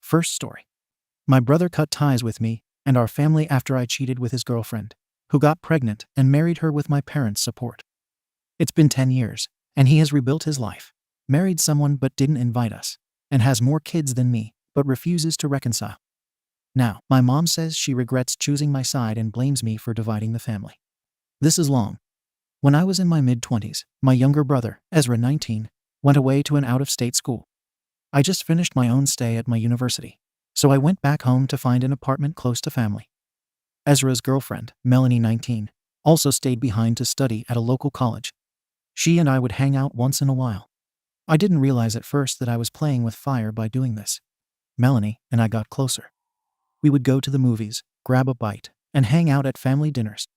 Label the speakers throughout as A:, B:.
A: First story. My brother cut ties with me and our family after I cheated with his girlfriend, who got pregnant and married her with my parents' support. It's been 10 years, and he has rebuilt his life, married someone but didn't invite us, and has more kids than me, but refuses to reconcile. Now, my mom says she regrets choosing my side and blames me for dividing the family. This is long. When I was in my mid-20s, my younger brother, Ezra 19, went away to an out-of-state school. I just finished my own stay at my university, so I went back home to find an apartment close to family. Ezra's girlfriend, Melanie 19, also stayed behind to study at a local college. She and I would hang out once in a while. I didn't realize at first that I was playing with fire by doing this. Melanie and I got closer. We would go to the movies, grab a bite, and hang out at family dinners.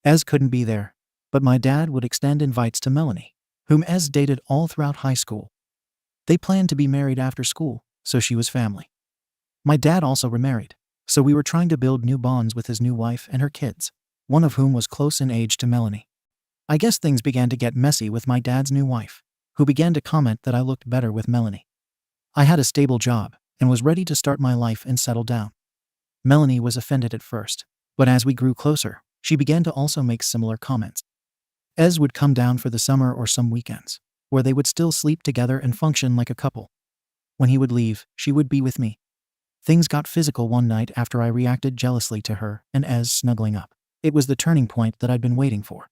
A: Ez couldn't be there, but my dad would extend invites to Melanie, whom Ez dated all throughout high school. They planned to be married after school, so she was family. My dad also remarried, so we were trying to build new bonds with his new wife and her kids, one of whom was close in age to Melanie. I guess things began to get messy with my dad's new wife, who began to comment that I looked better with Melanie. I had a stable job and was ready to start my life and settle down. Melanie was offended at first, but as we grew closer, she began to also make similar comments. Ez would come down for the summer or some weekends, where they would still sleep together and function like a couple. When he would leave, she would be with me. Things got physical one night after I reacted jealously to her and Ez snuggling up. It was the turning point that I'd been waiting for.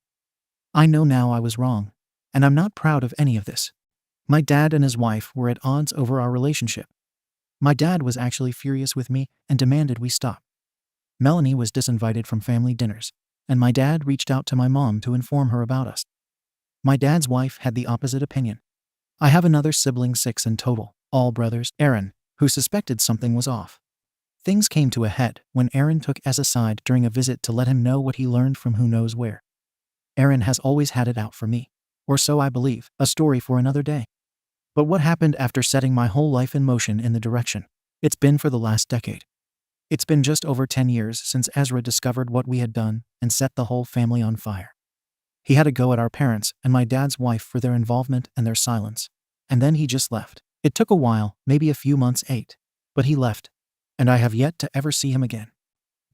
A: I know now I was wrong, and I'm not proud of any of this. My dad and his wife were at odds over our relationship. My dad was actually furious with me and demanded we stop. Melanie was disinvited from family dinners, and my dad reached out to my mom to inform her about us. My dad's wife had the opposite opinion. I have another sibling, 6 in total, all brothers, Aaron, who suspected something was off. Things came to a head when Aaron took Ez aside during a visit to let him know what he learned from who knows where. Aaron has always had it out for me, or so I believe, a story for another day. But what happened after setting my whole life in motion in the direction it's been for the last decade? It's been just over 10 years since Ezra discovered what we had done and set the whole family on fire. He had a go at our parents and my dad's wife for their involvement and their silence, and then he just left. It took a while, maybe a few months, 8, but he left, and I have yet to ever see him again.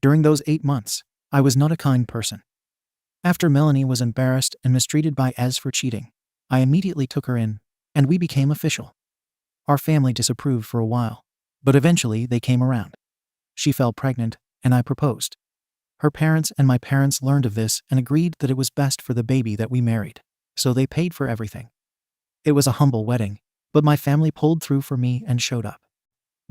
A: During those 8 months, I was not a kind person. After Melanie was embarrassed and mistreated by Ez for cheating, I immediately took her in, and we became official. Our family disapproved for a while, but eventually they came around. She fell pregnant, and I proposed. Her parents and my parents learned of this and agreed that it was best for the baby that we married, so they paid for everything. It was a humble wedding, but my family pulled through for me and showed up.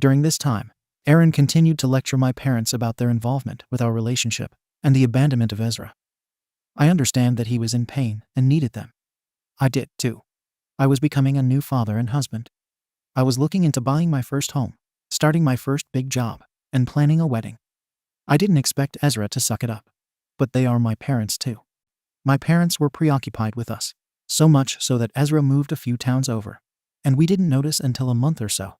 A: During this time, Aaron continued to lecture my parents about their involvement with our relationship and the abandonment of Ezra. I understand that he was in pain and needed them. I did, too. I was becoming a new father and husband. I was looking into buying my first home, starting my first big job, and planning a wedding. I didn't expect Ezra to suck it up, but they are my parents too. My parents were preoccupied with us, so much so that Ezra moved a few towns over, and we didn't notice until a month or so.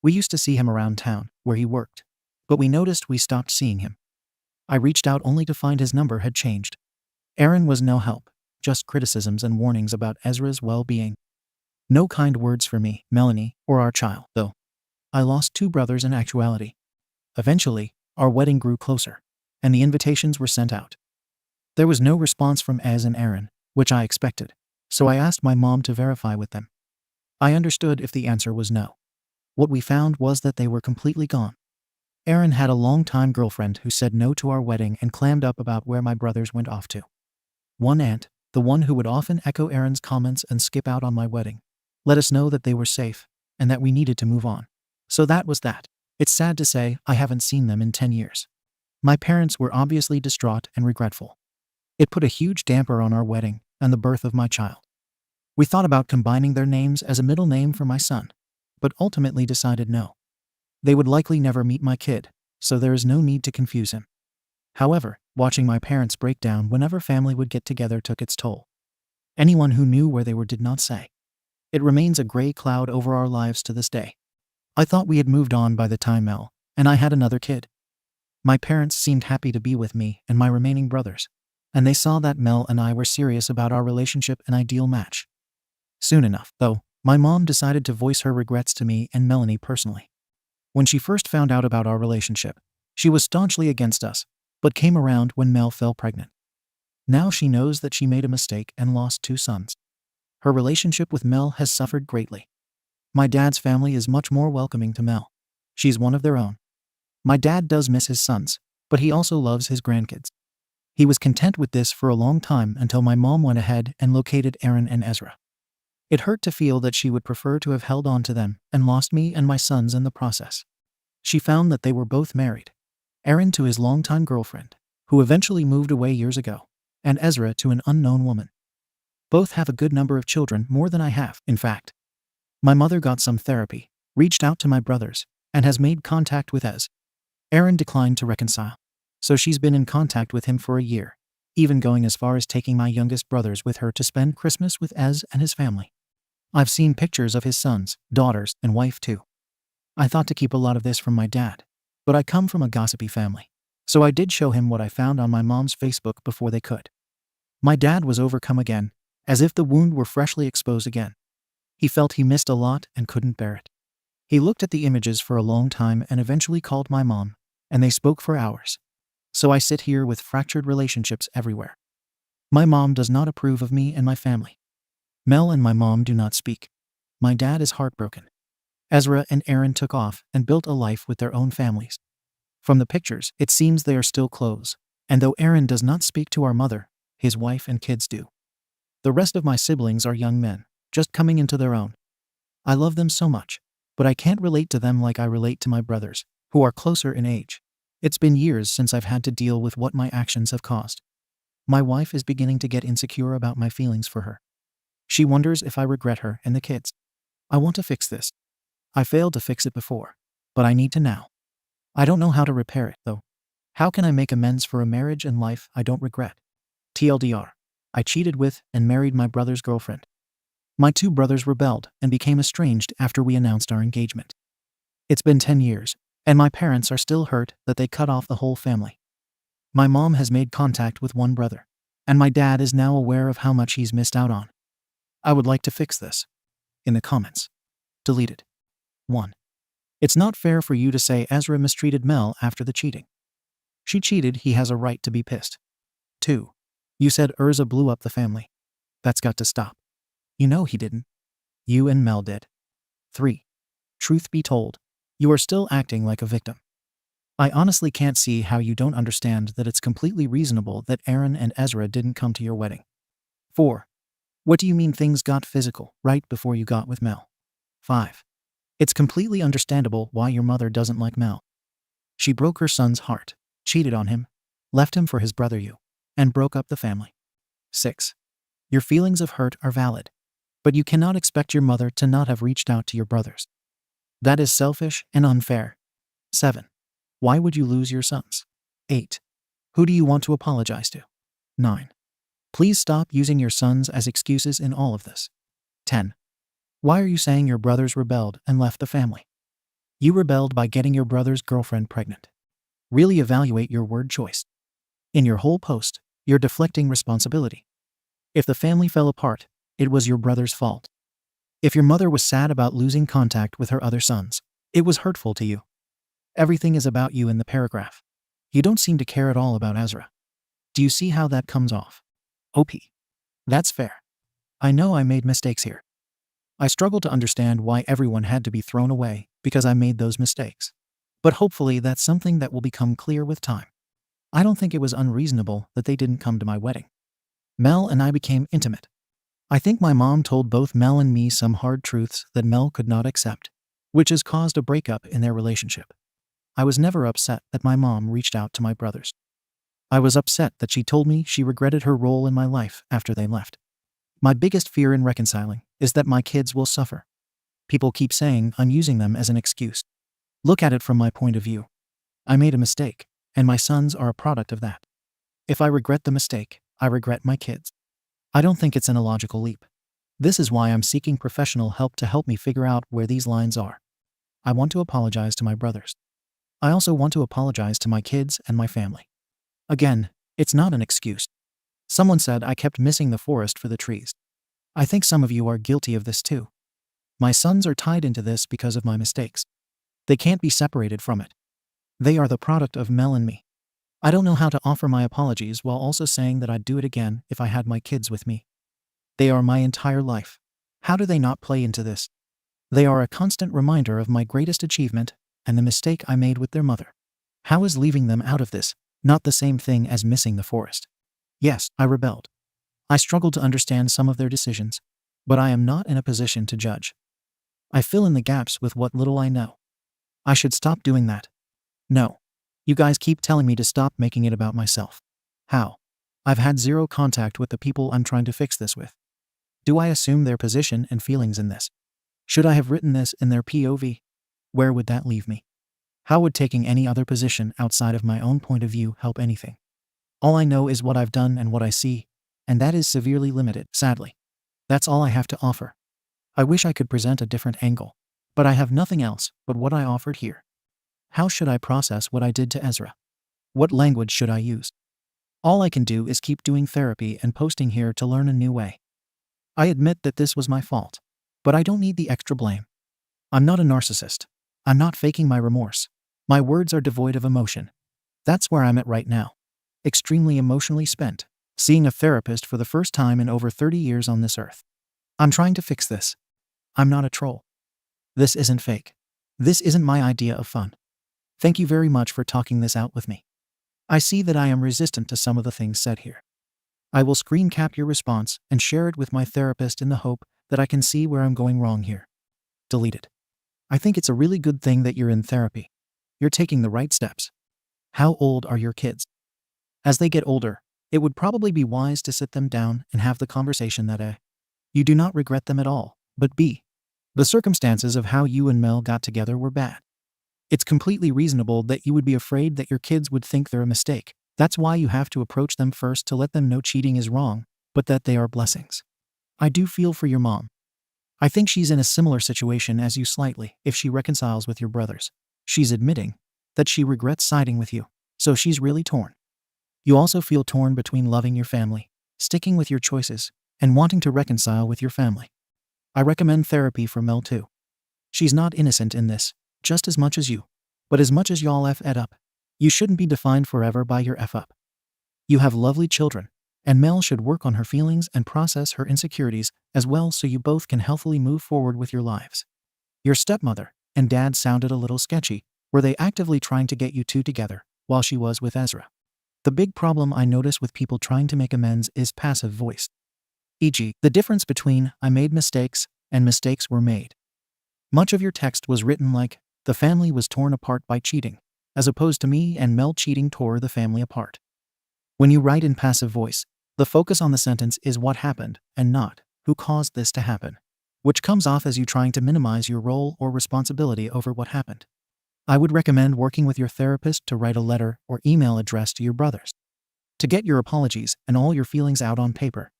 A: We used to see him around town, where he worked, but we noticed we stopped seeing him. I reached out only to find his number had changed. Aaron was no help, just criticisms and warnings about Ezra's well-being. No kind words for me, Melanie, or our child, though. I lost 2 brothers in actuality. Eventually, our wedding grew closer, and the invitations were sent out. There was no response from Ez and Aaron, which I expected, so I asked my mom to verify with them. I understood if the answer was no. What we found was that they were completely gone. Aaron had a long-time girlfriend who said no to our wedding and clammed up about where my brothers went off to. One aunt, the one who would often echo Aaron's comments and skip out on my wedding, let us know that they were safe and that we needed to move on. So that was that. It's sad to say I haven't seen them in 10 years. My parents were obviously distraught and regretful. It put a huge damper on our wedding and the birth of my child. We thought about combining their names as a middle name for my son, but ultimately decided no. They would likely never meet my kid, so there is no need to confuse him. However, watching my parents break down whenever family would get together took its toll. Anyone who knew where they were did not say. It remains a gray cloud over our lives to this day. I thought we had moved on by the time Mel and I had another kid. My parents seemed happy to be with me and my remaining brothers, and they saw that Mel and I were serious about our relationship, an ideal match. Soon enough, though, my mom decided to voice her regrets to me and Melanie personally. When she first found out about our relationship, she was staunchly against us, but came around when Mel fell pregnant. Now she knows that she made a mistake and lost 2 sons. Her relationship with Mel has suffered greatly. My dad's family is much more welcoming to Mel. She's one of their own. My dad does miss his sons, but he also loves his grandkids. He was content with this for a long time until my mom went ahead and located Aaron and Ezra. It hurt to feel that she would prefer to have held on to them and lost me and my sons in the process. She found that they were both married. Aaron to his longtime girlfriend, who eventually moved away years ago, and Ezra to an unknown woman. Both have a good number of children, more than I have, in fact. My mother got some therapy, reached out to my brothers, and has made contact with Ez. Aaron declined to reconcile, so she's been in contact with him for a year, even going as far as taking my youngest brothers with her to spend Christmas with Ez and his family. I've seen pictures of his sons, daughters, and wife too. I thought to keep a lot of this from my dad, but I come from a gossipy family, so I did show him what I found on my mom's Facebook before they could. My dad was overcome again, as if the wound were freshly exposed again. He felt he missed a lot and couldn't bear it. He looked at the images for a long time and eventually called my mom, and they spoke for hours. So I sit here with fractured relationships everywhere. My mom does not approve of me and my family. Mel and my mom do not speak. My dad is heartbroken. Ezra and Aaron took off and built a life with their own families. From the pictures, it seems they are still close, and though Aaron does not speak to our mother, his wife and kids do. The rest of my siblings are young men, just coming into their own. I love them so much, but I can't relate to them like I relate to my brothers, who are closer in age. It's been years since I've had to deal with what my actions have caused. My wife is beginning to get insecure about my feelings for her. She wonders if I regret her and the kids. I want to fix this. I failed to fix it before, but I need to now. I don't know how to repair it, though. How can I make amends for a marriage and life I don't regret? TLDR. I cheated with and married my brother's girlfriend. My 2 brothers rebelled and became estranged after we announced our engagement. It's been 10 years, and my parents are still hurt that they cut off the whole family. My mom has made contact with one brother, and my dad is now aware of how much he's missed out on. I would like to fix this. In the comments. Deleted. 1. It's not fair for you to say Ezra mistreated Mel after the cheating. She cheated, he has a right to be pissed. 2. You said Ezra blew up the family. That's got to stop. You know he didn't. You and Mel did. 3. Truth be told, you are still acting like a victim. I honestly can't see how you don't understand that it's completely reasonable that Aaron and Ezra didn't come to your wedding. 4. What do you mean things got physical right before you got with Mel? 5. It's completely understandable why your mother doesn't like Mel. She broke her son's heart, cheated on him, left him for his brother you, and broke up the family. 6. Your feelings of hurt are valid, but you cannot expect your mother to not have reached out to your brothers. That is selfish and unfair. 7. Why would you lose your sons? 8. Who do you want to apologize to? 9. Please stop using your sons as excuses in all of this. 10. Why are you saying your brothers rebelled and left the family? You rebelled by getting your brother's girlfriend pregnant. Really evaluate your word choice. In your whole post, you're deflecting responsibility. If the family fell apart, it was your brother's fault. If your mother was sad about losing contact with her other sons, it was hurtful to you. Everything is about you in the paragraph. You don't seem to care at all about Ezra. Do you see how that comes off? OP. That's fair. I know I made mistakes here. I struggle to understand why everyone had to be thrown away because I made those mistakes. But hopefully that's something that will become clear with time. I don't think it was unreasonable that they didn't come to my wedding. Mel and I became intimate. I think my mom told both Mel and me some hard truths that Mel could not accept, which has caused a breakup in their relationship. I was never upset that my mom reached out to my brothers. I was upset that she told me she regretted her role in my life after they left. My biggest fear in reconciling is that my kids will suffer. People keep saying I'm using them as an excuse. Look at it from my point of view. I made a mistake, and my sons are a product of that. If I regret the mistake, I regret my kids. I don't think it's an illogical leap. This is why I'm seeking professional help to help me figure out where these lines are. I want to apologize to my brothers. I also want to apologize to my kids and my family. Again, it's not an excuse. Someone said I kept missing the forest for the trees. I think some of you are guilty of this too. My sons are tied into this because of my mistakes. They can't be separated from it. They are the product of Mel and me. I don't know how to offer my apologies while also saying that I'd do it again if I had my kids with me. They are my entire life. How do they not play into this? They are a constant reminder of my greatest achievement and the mistake I made with their mother. How is leaving them out of this not the same thing as missing the forest? Yes, I rebelled. I struggled to understand some of their decisions, but I am not in a position to judge. I fill in the gaps with what little I know. I should stop doing that. No. You guys keep telling me to stop making it about myself. How? I've had zero contact with the people I'm trying to fix this with. Do I assume their position and feelings in this? Should I have written this in their POV? Where would that leave me? How would taking any other position outside of my own point of view help anything? All I know is what I've done and what I see, and that is severely limited, sadly. That's all I have to offer. I wish I could present a different angle, but I have nothing else but what I offered here. How should I process what I did to Ezra? What language should I use? All I can do is keep doing therapy and posting here to learn a new way. I admit that this was my fault, but I don't need the extra blame. I'm not a narcissist. I'm not faking my remorse. My words are devoid of emotion. That's where I'm at right now. Extremely emotionally spent, seeing a therapist for the first time in over 30 years on this earth. I'm trying to fix this. I'm not a troll. This isn't fake. This isn't my idea of fun. Thank you very much for talking this out with me. I see that I am resistant to some of the things said here. I will screen cap your response and share it with my therapist in the hope that I can see where I'm going wrong here. Deleted. I think it's a really good thing that you're in therapy. You're taking the right steps. How old are your kids? As they get older, it would probably be wise to sit them down and have the conversation that A. You do not regret them at all, but B. The circumstances of how you and Mel got together were bad. It's completely reasonable that you would be afraid that your kids would think they're a mistake. That's why you have to approach them first to let them know cheating is wrong, but that they are blessings. I do feel for your mom. I think she's in a similar situation as you slightly if she reconciles with your brothers. She's admitting that she regrets siding with you, so she's really torn. You also feel torn between loving your family, sticking with your choices, and wanting to reconcile with your family. I recommend therapy for Mel too. She's not innocent in this, just as much as you. But as much as y'all F-ed up, you shouldn't be defined forever by your F-up. You have lovely children, and Mel should work on her feelings and process her insecurities as well so you both can healthily move forward with your lives. Your stepmother and dad sounded a little sketchy. Were they actively trying to get you two together while she was with Ezra? The big problem I notice with people trying to make amends is passive voice. E.g., the difference between "I made mistakes" and "mistakes were made." Much of your text was written like, "The family was torn apart by cheating," as opposed to "me and Mel cheating tore the family apart." When you write in passive voice, the focus on the sentence is what happened and not who caused this to happen, which comes off as you trying to minimize your role or responsibility over what happened. I would recommend working with your therapist to write a letter or email addressed to your brothers, to get your apologies and all your feelings out on paper.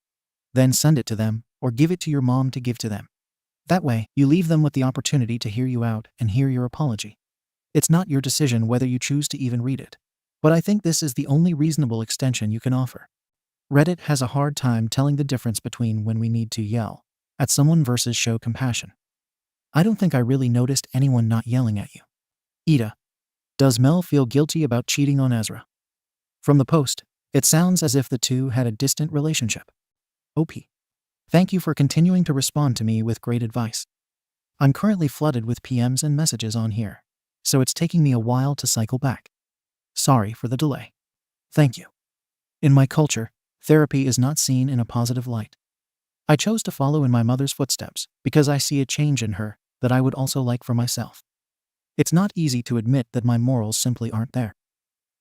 A: Then send it to them or give it to your mom to give to them. That way, you leave them with the opportunity to hear you out and hear your apology. It's not your decision whether you choose to even read it, but I think this is the only reasonable extension you can offer. Reddit has a hard time telling the difference between when we need to yell at someone versus show compassion. I don't think I really noticed anyone not yelling at you. AITA. Does Mel feel guilty about cheating on Ezra? From the post, it sounds as if the two had a distant relationship. OP. Thank you for continuing to respond to me with great advice. I'm currently flooded with PMs and messages on here, so it's taking me a while to cycle back. Sorry for the delay. Thank you. In my culture, therapy is not seen in a positive light. I chose to follow in my mother's footsteps because I see a change in her that I would also like for myself. It's not easy to admit that my morals simply aren't there.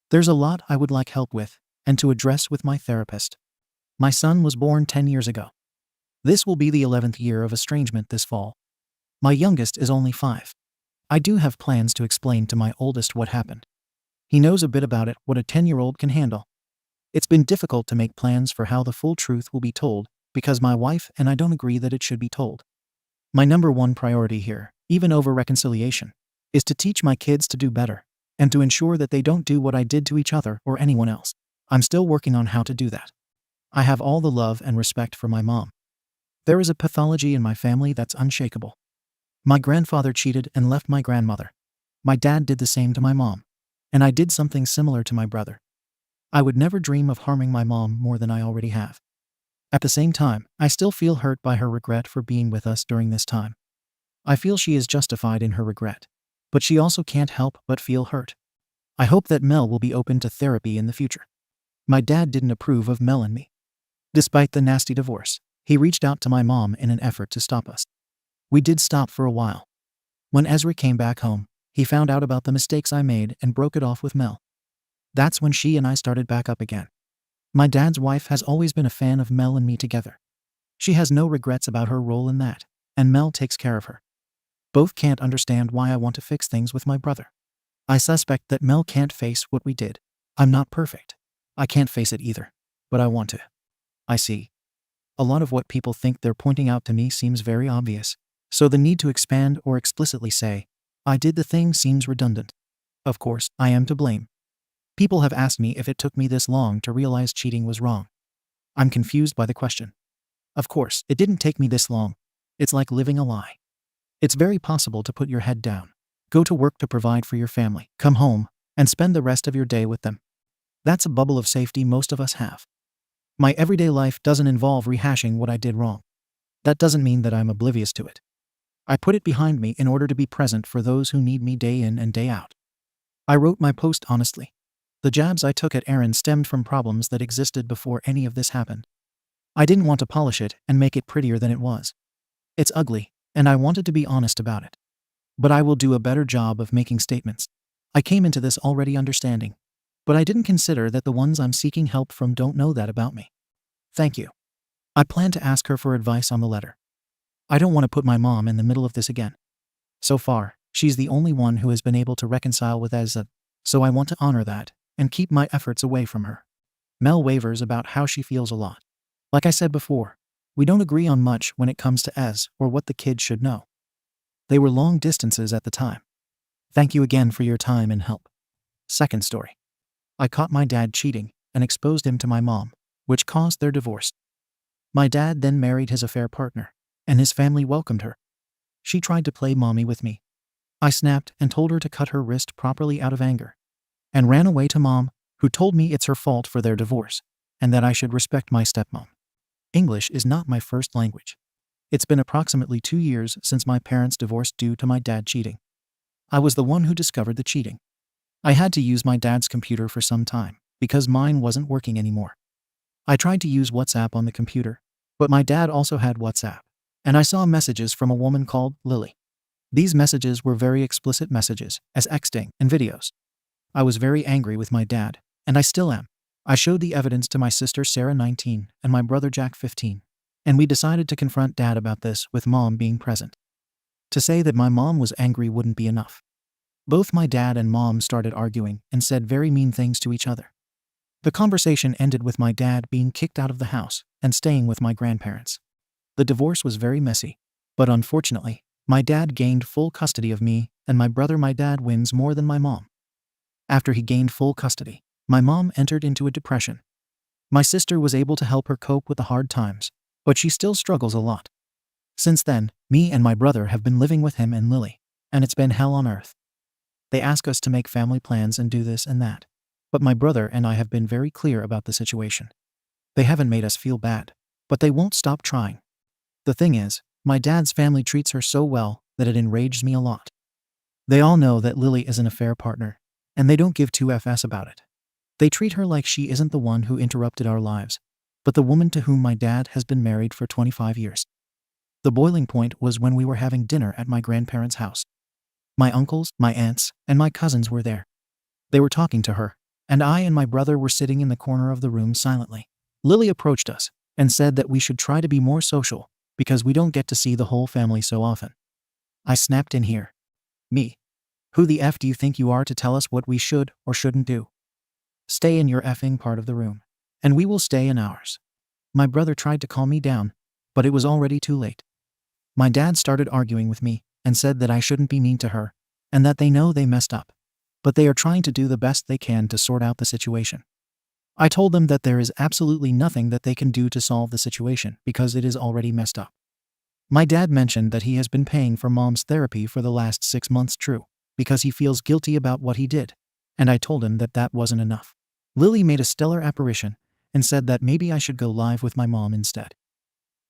A: There's a lot I would like help with and to address with my therapist. My son was born 10 years ago. This will be the 11th year of estrangement this fall. My youngest is only 5. I do have plans to explain to my oldest what happened. He knows a bit about it, what a 10-year-old can handle. It's been difficult to make plans for how the full truth will be told because my wife and I don't agree that it should be told. My number one priority here, even over reconciliation, is to teach my kids to do better and to ensure that they don't do what I did to each other or anyone else. I'm still working on how to do that. I have all the love and respect for my mom. There is a pathology in my family that's unshakable. My grandfather cheated and left my grandmother. My dad did the same to my mom. And I did something similar to my brother. I would never dream of harming my mom more than I already have. At the same time, I still feel hurt by her regret for being with us during this time. I feel she is justified in her regret. But she also can't help but feel hurt. I hope that Mel will be open to therapy in the future. My dad didn't approve of Mel and me. Despite the nasty divorce, he reached out to my mom in an effort to stop us. We did stop for a while. When Ezra came back home, he found out about the mistakes I made and broke it off with Mel. That's when she and I started back up again. My dad's wife has always been a fan of Mel and me together. She has no regrets about her role in that, and Mel takes care of her. Both can't understand why I want to fix things with my brother. I suspect that Mel can't face what we did. I'm not perfect. I can't face it either, but I want to. I see. A lot of what people think they're pointing out to me seems very obvious, so the need to expand or explicitly say, I did the thing seems redundant. Of course, I am to blame. People have asked me if it took me this long to realize cheating was wrong. I'm confused by the question. Of course, it didn't take me this long. It's like living a lie. It's very possible to put your head down, go to work to provide for your family, come home, and spend the rest of your day with them. That's a bubble of safety most of us have. My everyday life doesn't involve rehashing what I did wrong. That doesn't mean that I'm oblivious to it. I put it behind me in order to be present for those who need me day in and day out. I wrote my post honestly. The jabs I took at Aaron stemmed from problems that existed before any of this happened. I didn't want to polish it and make it prettier than it was. It's ugly, and I wanted to be honest about it. But I will do a better job of making statements. I came into this already understanding, but I didn't consider that the ones I'm seeking help from don't know that about me. Thank you. I plan to ask her for advice on the letter. I don't want to put my mom in the middle of this again. So far, she's the only one who has been able to reconcile with AmITheA, so I want to honor that and keep my efforts away from her. Mel wavers about how she feels a lot. Like I said before, we don't agree on much when it comes to Ez or what the kids should know. They were long distances at the time. Thank you again for your time and help. Second story. I caught my dad cheating and exposed him to my mom, which caused their divorce. My dad then married his affair partner, and his family welcomed her. She tried to play mommy with me. I snapped and told her to cut her wrist properly out of anger, and ran away to mom, who told me it's her fault for their divorce, and that I should respect my stepmom. English is not my first language. It's been approximately 2 years since my parents divorced due to my dad cheating. I was the one who discovered the cheating. I had to use my dad's computer for some time, because mine wasn't working anymore. I tried to use WhatsApp on the computer, but my dad also had WhatsApp, and I saw messages from a woman called Lily. These messages were very explicit messages, as texting and videos. I was very angry with my dad, and I still am. I showed the evidence to my sister Sarah 19 and my brother Jack 15, and we decided to confront dad about this with mom being present. To say that my mom was angry wouldn't be enough. Both my dad and mom started arguing and said very mean things to each other. The conversation ended with my dad being kicked out of the house and staying with my grandparents. The divorce was very messy, but unfortunately, my dad gained full custody of me, and my dad wins more than my mom. After he gained full custody, my mom entered into a depression. My sister was able to help her cope with the hard times, but she still struggles a lot. Since then, me and my brother have been living with him and Lily, and it's been hell on earth. They ask us to make family plans and do this and that, but my brother and I have been very clear about the situation. They haven't made us feel bad, but they won't stop trying. The thing is, my dad's family treats her so well that it enrages me a lot. They all know that Lily is an affair partner, and they don't give two F's about it. They treat her like she isn't the one who interrupted our lives, but the woman to whom my dad has been married for 25 years. The boiling point was when we were having dinner at my grandparents' house. My uncles, my aunts, and my cousins were there. They were talking to her, and I and my brother were sitting in the corner of the room silently. Lily approached us and said that we should try to be more social because we don't get to see the whole family so often. I snapped in here. Me? Who the F do you think you are to tell us what we should or shouldn't do? Stay in your effing part of the room, and we will stay in ours. My brother tried to calm me down, but it was already too late. My dad started arguing with me and said that I shouldn't be mean to her, and that they know they messed up, but they are trying to do the best they can to sort out the situation. I told them that there is absolutely nothing that they can do to solve the situation because it is already messed up. My dad mentioned that he has been paying for mom's therapy for the last 6 months. True. because he feels guilty about what he did, and I told him that that wasn't enough. Lily made a stellar apparition and said that maybe I should go live with my mom instead.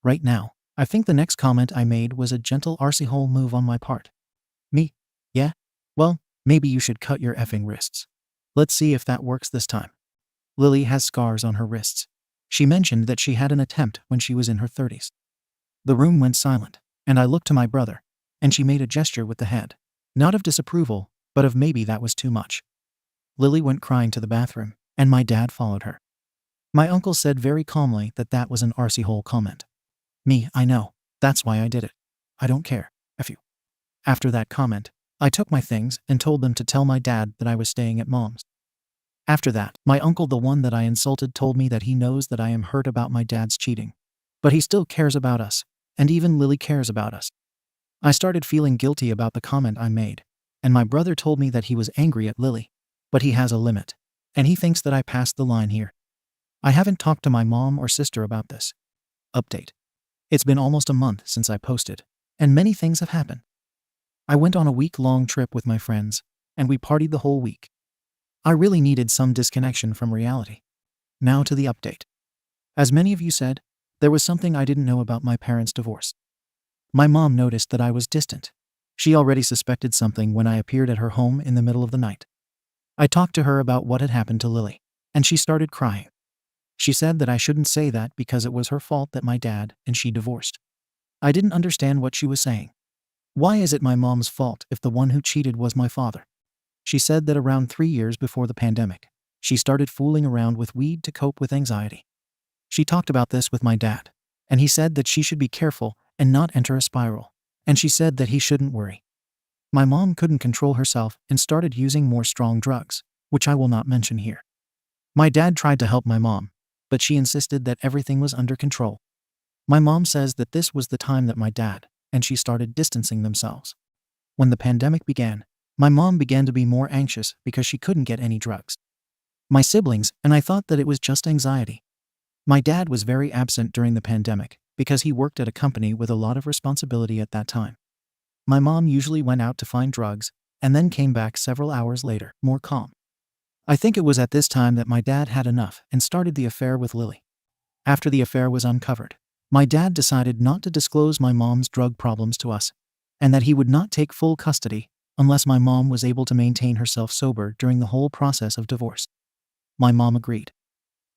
A: Right now, I think the next comment I made was a gentle arsehole move on my part. Me? Yeah? Well, maybe you should cut your effing wrists. Let's see if that works this time. Lily has scars on her wrists. She mentioned that she had an attempt when she was in her 30s. The room went silent, and I looked to my brother, and she made a gesture with the head. Not of disapproval, but of maybe that was too much. Lily went crying to the bathroom, and my dad followed her. My uncle said very calmly that that was an arsehole comment. Me, I know. That's why I did it. I don't care. F you. After that comment, I took my things and told them to tell my dad that I was staying at mom's. After that, my uncle, the one that I insulted, told me that he knows that I am hurt about my dad's cheating. But he still cares about us, and even Lily cares about us. I started feeling guilty about the comment I made, and my brother told me that he was angry at Lily, but he has a limit, and he thinks that I passed the line here. I haven't talked to my mom or sister about this. Update. It's been almost a month since I posted, and many things have happened. I went on a week-long trip with my friends, and we partied the whole week. I really needed some disconnection from reality. Now to the update. As many of you said, there was something I didn't know about my parents' divorce. My mom noticed that I was distant. She already suspected something when I appeared at her home in the middle of the night. I talked to her about what had happened to Lily, and she started crying. She said that I shouldn't say that because it was her fault that my dad and she divorced. I didn't understand what she was saying. Why is it my mom's fault if the one who cheated was my father? She said that around 3 years before the pandemic, she started fooling around with weed to cope with anxiety. She talked about this with my dad, and he said that she should be careful and not enter a spiral, and she said that he shouldn't worry. My mom couldn't control herself and started using more strong drugs, which I will not mention here. My dad tried to help my mom, but she insisted that everything was under control. My mom says that this was the time that my dad and she started distancing themselves. When the pandemic began, my mom began to be more anxious because she couldn't get any drugs. My siblings and I thought that it was just anxiety. My dad was very absent during the pandemic because he worked at a company with a lot of responsibility at that time. My mom usually went out to find drugs and then came back several hours later, more calm. I think it was at this time that my dad had enough and started the affair with Lily. After the affair was uncovered, my dad decided not to disclose my mom's drug problems to us, and that he would not take full custody unless my mom was able to maintain herself sober during the whole process of divorce. My mom agreed.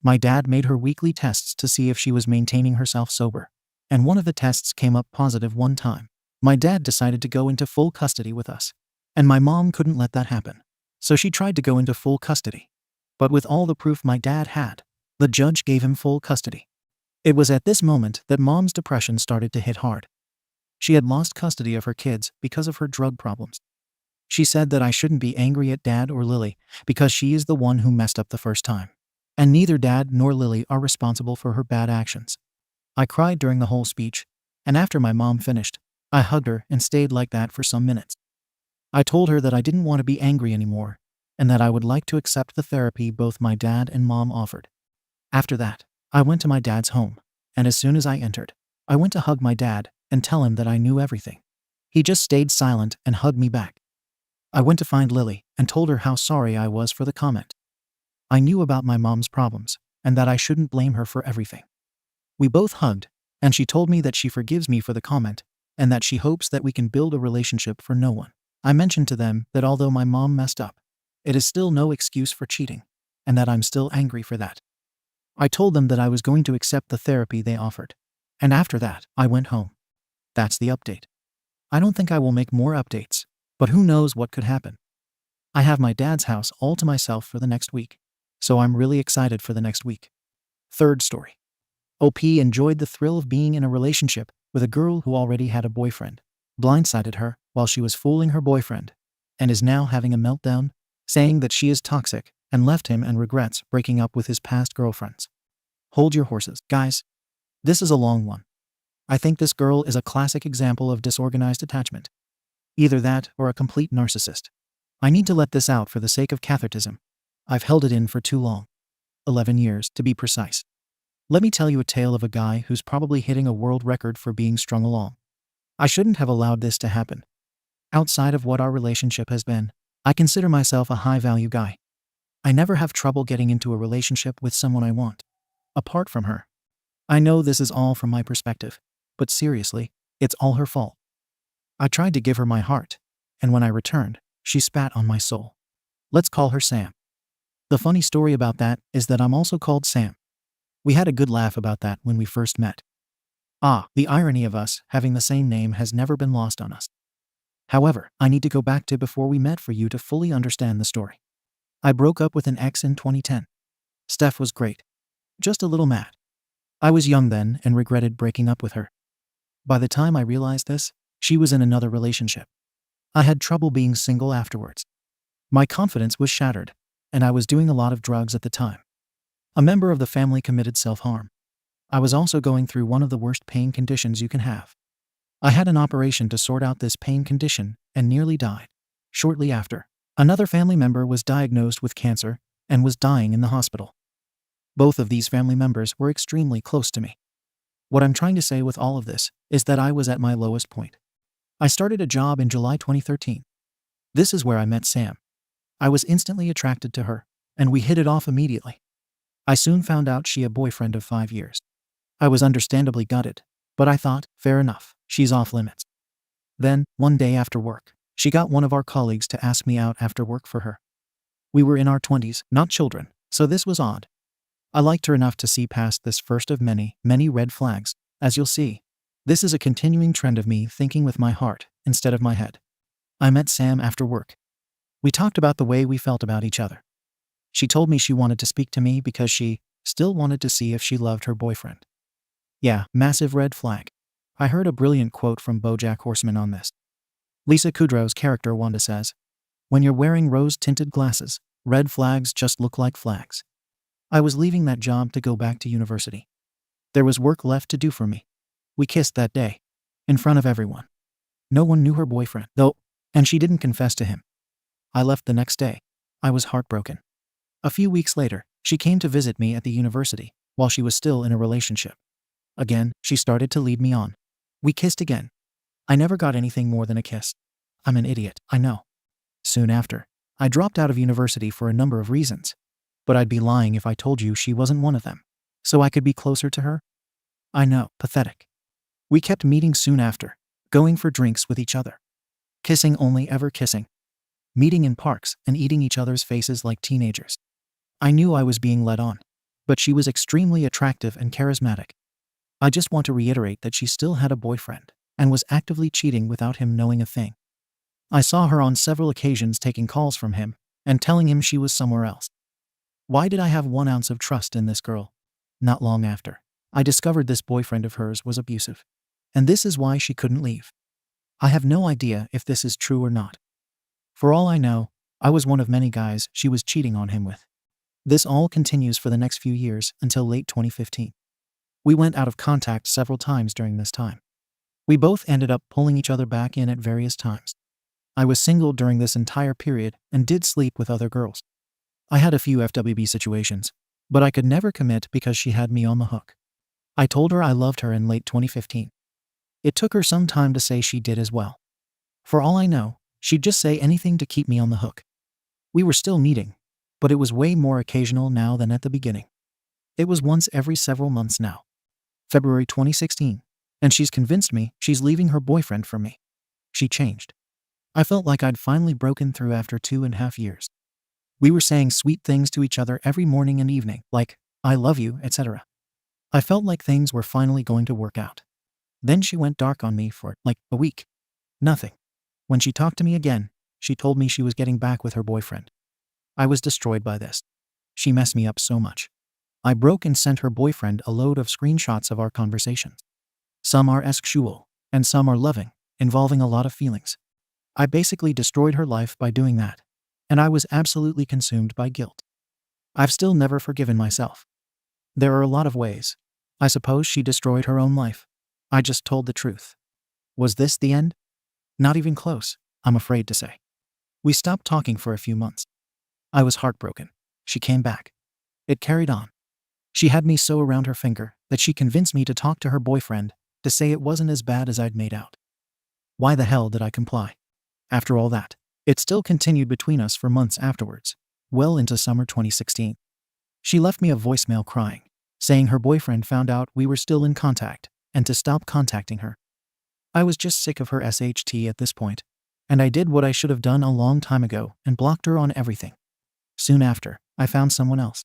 A: My dad made her weekly tests to see if she was maintaining herself sober, and one of the tests came up positive one time. My dad decided to go into full custody with us, and my mom couldn't let that happen, so she tried to go into full custody. But with all the proof my dad had, the judge gave him full custody. It was at this moment that mom's depression started to hit hard. She had lost custody of her kids because of her drug problems. She said that I shouldn't be angry at Dad or Lily because she is the one who messed up the first time, and neither Dad nor Lily are responsible for her bad actions. I cried during the whole speech, and after my mom finished, I hugged her and stayed like that for some minutes. I told her that I didn't want to be angry anymore, and that I would like to accept the therapy both my dad and mom offered. After that, I went to my dad's home, and as soon as I entered, I went to hug my dad and tell him that I knew everything. He just stayed silent and hugged me back. I went to find Lily and told her how sorry I was for the comment. I knew about my mom's problems, and that I shouldn't blame her for everything. We both hugged, and she told me that she forgives me for the comment, and that she hopes that we can build a relationship for no one. I mentioned to them that although my mom messed up, it is still no excuse for cheating, and that I'm still angry for that. I told them that I was going to accept the therapy they offered, and after that, I went home. That's the update. I don't think I will make more updates, but who knows what could happen. I have my dad's house all to myself for the next week, so I'm really excited for the next week. Third story. OP enjoyed the thrill of being in a relationship with a girl who already had a boyfriend, blindsided her while she was fooling her boyfriend, and is now having a meltdown, saying that she is toxic and left him and regrets breaking up with his past girlfriends. Hold your horses, guys. This is a long one. I think this girl is a classic example of disorganized attachment. Either that or a complete narcissist. I need to let this out for the sake of cathartism. I've held it in for too long. 11 years, to be precise. Let me tell you a tale of a guy who's probably hitting a world record for being strung along. I shouldn't have allowed this to happen. Outside of what our relationship has been, I consider myself a high-value guy. I never have trouble getting into a relationship with someone I want. Apart from her. I know this is all from my perspective, but seriously, it's all her fault. I tried to give her my heart, and when I returned, she spat on my soul. Let's call her Sam. The funny story about that is that I'm also called Sam. We had a good laugh about that when we first met. The irony of us having the same name has never been lost on us. However, I need to go back to before we met for you to fully understand the story. I broke up with an ex in 2010. Steph was great. Just a little mad. I was young then and regretted breaking up with her. By the time I realized this, she was in another relationship. I had trouble being single afterwards. My confidence was shattered, and I was doing a lot of drugs at the time. A member of the family committed self-harm. I was also going through one of the worst pain conditions you can have. I had an operation to sort out this pain condition and nearly died. Shortly after, another family member was diagnosed with cancer and was dying in the hospital. Both of these family members were extremely close to me. What I'm trying to say with all of this is that I was at my lowest point. I started a job in July 2013. This is where I met Sam. I was instantly attracted to her, and we hit it off immediately. I soon found out she had a boyfriend of 5 years. I was understandably gutted, but I thought, fair enough, she's off limits. Then, one day after work, she got one of our colleagues to ask me out after work for her. We were in our 20s, not children, so this was odd. I liked her enough to see past this first of many, many red flags. As you'll see, this is a continuing trend of me thinking with my heart instead of my head. I met Sam after work. We talked about the way we felt about each other. She told me she wanted to speak to me because she still wanted to see if she loved her boyfriend. Yeah, massive red flag. I heard a brilliant quote from BoJack Horseman on this. Lisa Kudrow's character Wanda says, "When you're wearing rose-tinted glasses, red flags just look like flags." I was leaving that job to go back to university. There was work left to do for me. We kissed that day, in front of everyone. No one knew her boyfriend, though, and she didn't confess to him. I left the next day. I was heartbroken. A few weeks later, she came to visit me at the university, while she was still in a relationship. Again, she started to lead me on. We kissed again. I never got anything more than a kiss. I'm an idiot, I know. Soon after, I dropped out of university for a number of reasons. But I'd be lying if I told you she wasn't one of them. So I could be closer to her? I know, pathetic. We kept meeting soon after, going for drinks with each other. Kissing only ever kissing. Meeting in parks and eating each other's faces like teenagers. I knew I was being led on, but she was extremely attractive and charismatic. I just want to reiterate that she still had a boyfriend and was actively cheating without him knowing a thing. I saw her on several occasions taking calls from him and telling him she was somewhere else. Why did I have 1 ounce of trust in this girl? Not long after, I discovered this boyfriend of hers was abusive. And this is why she couldn't leave. I have no idea if this is true or not. For all I know, I was one of many guys she was cheating on him with. This all continues for the next few years until late 2015. We went out of contact several times during this time. We both ended up pulling each other back in at various times. I was single during this entire period and did sleep with other girls. I had a few FWB situations, but I could never commit because she had me on the hook. I told her I loved her in late 2015. It took her some time to say she did as well. For all I know, she'd just say anything to keep me on the hook. We were still meeting, but it was way more occasional now than at the beginning. It was once every several months now. February 2016, and she's convinced me she's leaving her boyfriend for me. She changed. I felt like I'd finally broken through after 2.5 years. We were saying sweet things to each other every morning and evening, like, I love you, etc. I felt like things were finally going to work out. Then she went dark on me for, like, a week. Nothing. When she talked to me again, she told me she was getting back with her boyfriend. I was destroyed by this. She messed me up so much. I broke and sent her boyfriend a load of screenshots of our conversations. Some are sexual, and some are loving, involving a lot of feelings. I basically destroyed her life by doing that, and I was absolutely consumed by guilt. I've still never forgiven myself. There are a lot of ways. I suppose she destroyed her own life. I just told the truth. Was this the end? Not even close, I'm afraid to say. We stopped talking for a few months. I was heartbroken. She came back. It carried on. She had me so around her finger that she convinced me to talk to her boyfriend to say it wasn't as bad as I'd made out. Why the hell did I comply? After all that, it still continued between us for months afterwards, well into summer 2016. She left me a voicemail crying, saying her boyfriend found out we were still in contact and to stop contacting her. I was just sick of her SHT at this point, and I did what I should have done a long time ago and blocked her on everything. Soon after, I found someone else.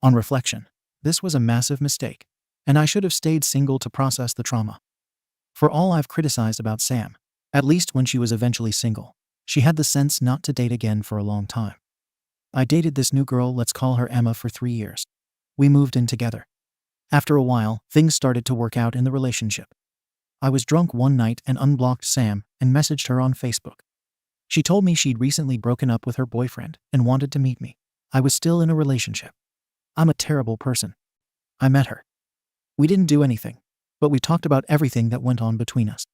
A: On reflection, this was a massive mistake, and I should have stayed single to process the trauma. For all I've criticized about Sam, at least when she was eventually single, she had the sense not to date again for a long time. I dated this new girl, let's call her Emma, for 3 years. We moved in together. After a while, things started to work out in the relationship. I was drunk one night and unblocked Sam and messaged her on Facebook. She told me she'd recently broken up with her boyfriend and wanted to meet me. I was still in a relationship. I'm a terrible person. I met her. We didn't do anything, but we talked about everything that went on between us.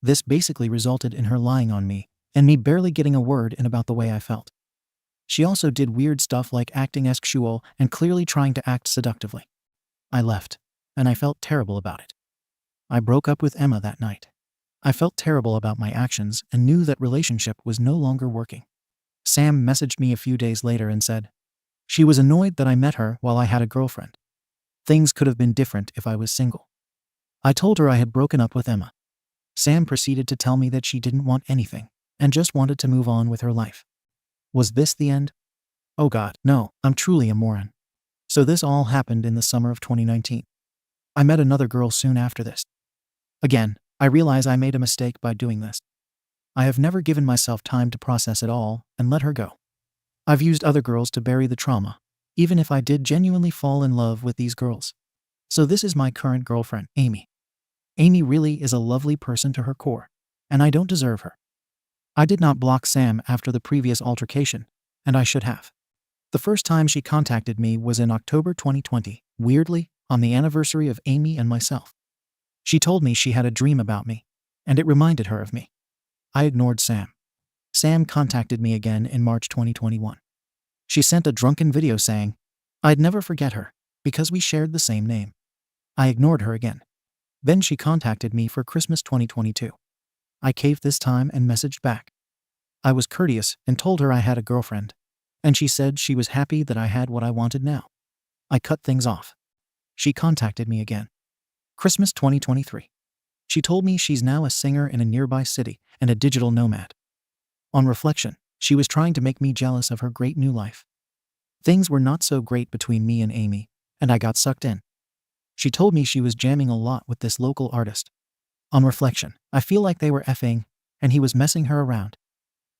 A: This basically resulted in her lying on me and me barely getting a word in about the way I felt. She also did weird stuff like acting sexual and clearly trying to act seductively. I left, and I felt terrible about it. I broke up with Emma that night. I felt terrible about my actions and knew that relationship was no longer working. Sam messaged me a few days later and said she was annoyed that I met her while I had a girlfriend. Things could have been different if I was single. I told her I had broken up with Emma. Sam proceeded to tell me that she didn't want anything and just wanted to move on with her life. Was this the end? Oh God, no, I'm truly a moron. So this all happened in the summer of 2019. I met another girl soon after this. Again, I realize I made a mistake by doing this. I have never given myself time to process it all and let her go. I've used other girls to bury the trauma, even if I did genuinely fall in love with these girls. So this is my current girlfriend, Amy. Amy really is a lovely person to her core, and I don't deserve her. I did not block Sam after the previous altercation, and I should have. The first time she contacted me was in October 2020, weirdly, on the anniversary of Amy and myself. She told me she had a dream about me, and it reminded her of me. I ignored Sam. Sam contacted me again in March 2021. She sent a drunken video saying I'd never forget her, because we shared the same name. I ignored her again. Then she contacted me for Christmas 2022. I caved this time and messaged back. I was courteous and told her I had a girlfriend, and she said she was happy that I had what I wanted now. I cut things off. She contacted me again. Christmas 2023. She told me she's now a singer in a nearby city and a digital nomad. On reflection, she was trying to make me jealous of her great new life. Things were not so great between me and Amy, and I got sucked in. She told me she was jamming a lot with this local artist. On reflection, I feel like they were effing, and he was messing her around.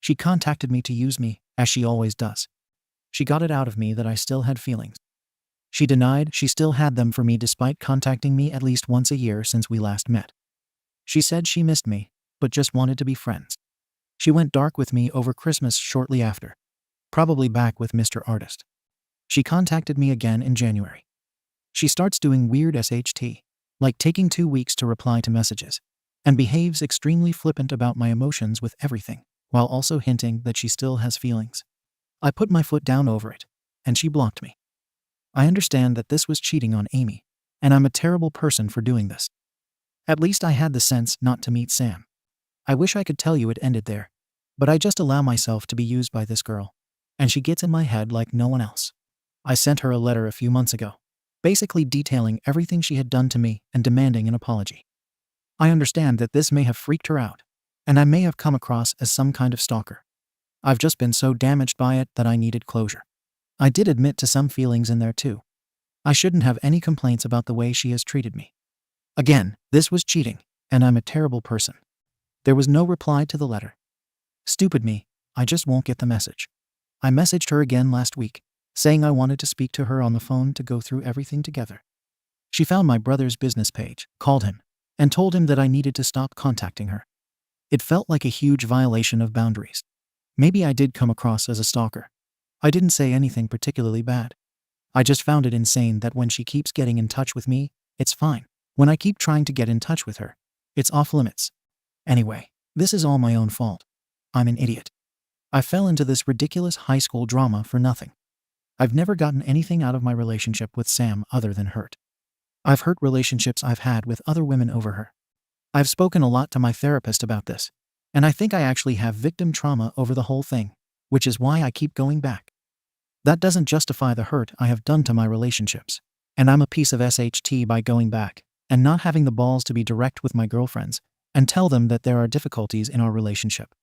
A: She contacted me to use me, as she always does. She got it out of me that I still had feelings. She denied she still had them for me despite contacting me at least once a year since we last met. She said she missed me, but just wanted to be friends. She went dark with me over Christmas shortly after, probably back with Mr. Artist. She contacted me again in January. She starts doing weird SHT, like taking 2 weeks to reply to messages, and behaves extremely flippant about my emotions with everything, while also hinting that she still has feelings. I put my foot down over it, and she blocked me. I understand that this was cheating on Amy, and I'm a terrible person for doing this. At least I had the sense not to meet Sam. I wish I could tell you it ended there, but I just allow myself to be used by this girl, and she gets in my head like no one else. I sent her a letter a few months ago, basically detailing everything she had done to me and demanding an apology. I understand that this may have freaked her out, and I may have come across as some kind of stalker. I've just been so damaged by it that I needed closure. I did admit to some feelings in there too. I shouldn't have any complaints about the way she has treated me. Again, this was cheating, and I'm a terrible person. There was no reply to the letter. Stupid me, I just won't get the message. I messaged her again last week, saying I wanted to speak to her on the phone to go through everything together. She found my brother's business page, called him, and told him that I needed to stop contacting her. It felt like a huge violation of boundaries. Maybe I did come across as a stalker. I didn't say anything particularly bad. I just found it insane that when she keeps getting in touch with me, it's fine. When I keep trying to get in touch with her, it's off limits. Anyway, this is all my own fault. I'm an idiot. I fell into this ridiculous high school drama for nothing. I've never gotten anything out of my relationship with Sam other than hurt. I've hurt relationships I've had with other women over her. I've spoken a lot to my therapist about this, And I think I actually have victim trauma over the whole thing, which is why I keep going back. That doesn't justify the hurt I have done to my relationships. And I'm a piece of SHT by going back and not having the balls to be direct with my girlfriends and tell them that there are difficulties in our relationship.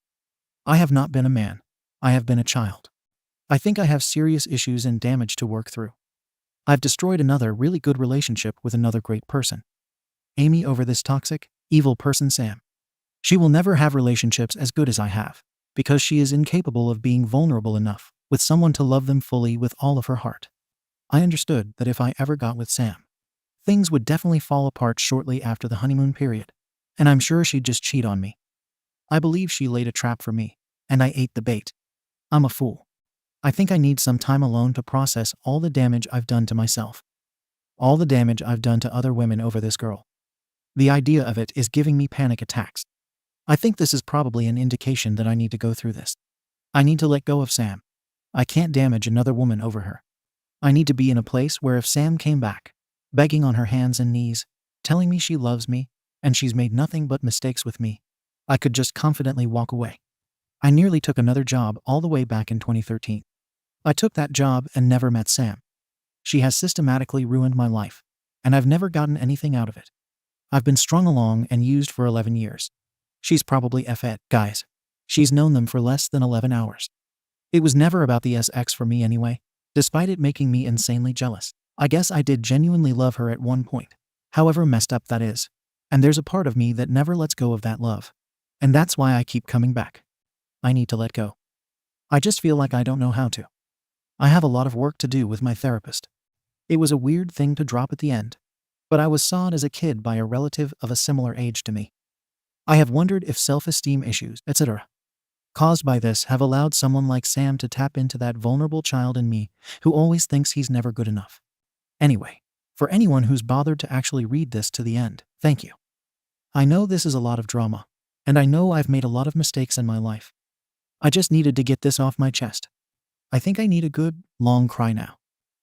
A: I have not been a man. I have been a child. I think I have serious issues and damage to work through. I've destroyed another really good relationship with another great person. Amy over this toxic, evil person Sam. She will never have relationships as good as I have, because she is incapable of being vulnerable enough with someone to love them fully with all of her heart. I understood that if I ever got with Sam, things would definitely fall apart shortly after the honeymoon period, and I'm sure she'd just cheat on me. I believe she laid a trap for me, and I ate the bait. I'm a fool. I think I need some time alone to process all the damage I've done to myself. All the damage I've done to other women over this girl. The idea of it is giving me panic attacks. I think this is probably an indication that I need to go through this. I need to let go of Sam. I can't damage another woman over her. I need to be in a place where if Sam came back, begging on her hands and knees, telling me she loves me, and she's made nothing but mistakes with me, I could just confidently walk away. I nearly took another job all the way back in 2013. I took that job and never met Sam. She has systematically ruined my life, and I've never gotten anything out of it. I've been strung along and used for 11 years. She's probably F-ed, guys. She's known them for less than 11 hours. It was never about the SX for me anyway, despite it making me insanely jealous. I guess I did genuinely love her at one point, however messed up that is. And there's a part of me that never lets go of that love. And that's why I keep coming back. I need to let go. I just feel like I don't know how to. I have a lot of work to do with my therapist. It was a weird thing to drop at the end, but I was sawed as a kid by a relative of a similar age to me. I have wondered if self-esteem issues, etc., caused by this have allowed someone like Sam to tap into that vulnerable child in me who always thinks he's never good enough. Anyway, for anyone who's bothered to actually read this to the end, thank you. I know this is a lot of drama, and I know I've made a lot of mistakes in my life. I just needed to get this off my chest. I think I need a good, long cry now.